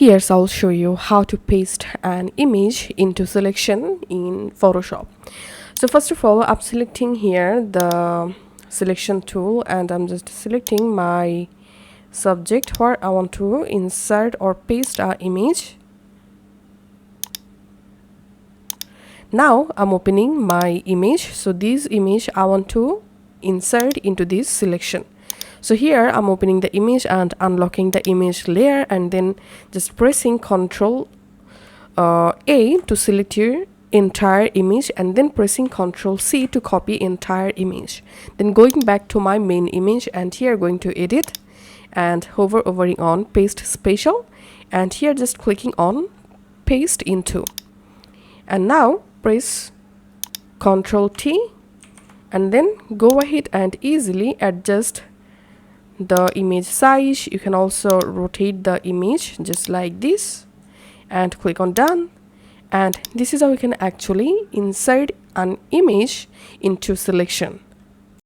Here's I'll show you how to paste an image into selection in Photoshop. So first of all, I'm selecting here the selection tool and I'm just selecting my subject where I want to insert or paste our image. Now I'm opening my image. So this image I want to insert into this selection. So here I'm opening the image and unlocking the image layer and then just pressing Ctrl A to select your entire image and then pressing Ctrl C to copy entire image. Then going back to my main image and here going to edit and hovering on paste spatial and here just clicking on paste into. And now press Ctrl T and then go ahead and easily adjust the image size. You can also rotate the image just like this and click on done, and this is how you can actually insert an image into selection.